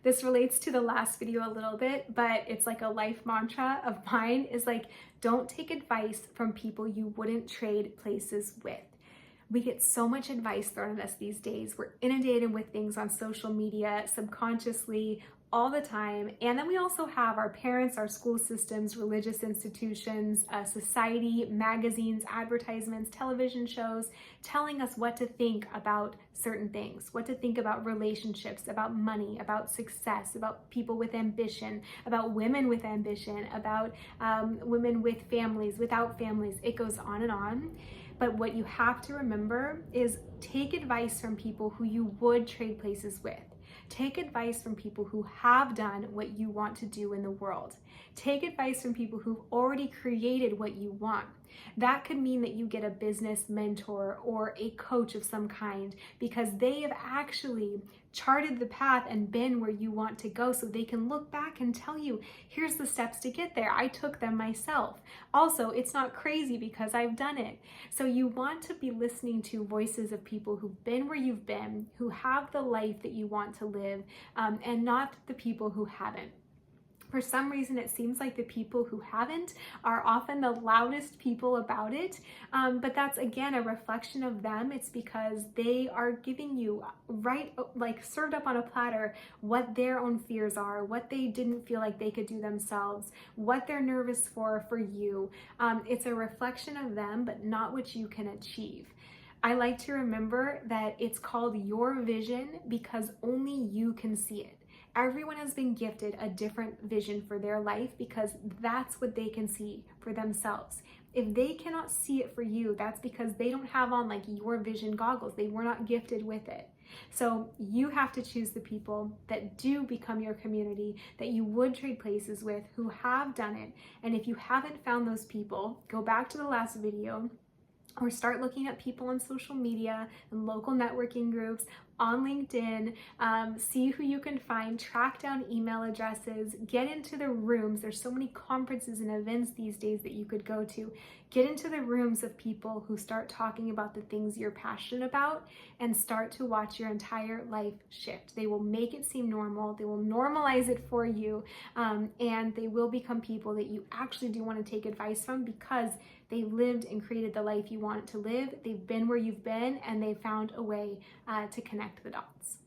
This relates to the last video a little bit, but it's like a life mantra of mine is like, don't take advice from people you wouldn't trade places with. We get so much advice thrown at us these days. We're inundated with things on social media, subconsciously, all the time. And then we also have our parents, our school systems, religious institutions, society, magazines, advertisements, television shows, telling us what to think about certain things, what to think about relationships, about money, about success, about people with ambition, about women with ambition, about women with families, without families. It goes on and on. But what you have to remember is take advice from people who you would trade places with. Take advice from people who have done what you want to do in the world. Take advice from people who've already created what you want. That could mean that you get a business mentor or a coach of some kind because they have actually charted the path and been where you want to go, so they can look back and tell you, here's the steps to get there. I took them myself. Also, it's not crazy because I've done it. So you want to be listening to voices of people who've been where you've been, who have the life that you want to live, and not the people who haven't. For some reason, it seems like the people who haven't are often the loudest people about it, but that's again a reflection of them. It's because they are giving you right, like served up on a platter, what their own fears are, what they didn't feel like they could do themselves, what they're nervous for you. It's a reflection of them, but not what you can achieve. I like to remember that it's called your vision because only you can see it. Everyone has been gifted a different vision for their life because that's what they can see for themselves. If they cannot see it for you, that's because they don't have on like your vision goggles. They were not gifted with it. So you have to choose the people that do become your community, that you would trade places with, who have done it. And if you haven't found those people, go back to the last video or start looking at people on social media and local networking groups, on LinkedIn, see who you can find, track down email addresses, get into the rooms. There's so many conferences and events these days that you could go to. Get into the rooms of people who start talking about the things you're passionate about and start to watch your entire life shift. They will make it seem normal. They will normalize it for you, and they will become people that you actually do want to take advice from because they lived and created the life you want to live. They've been where you've been, and they found a way to connect the dots.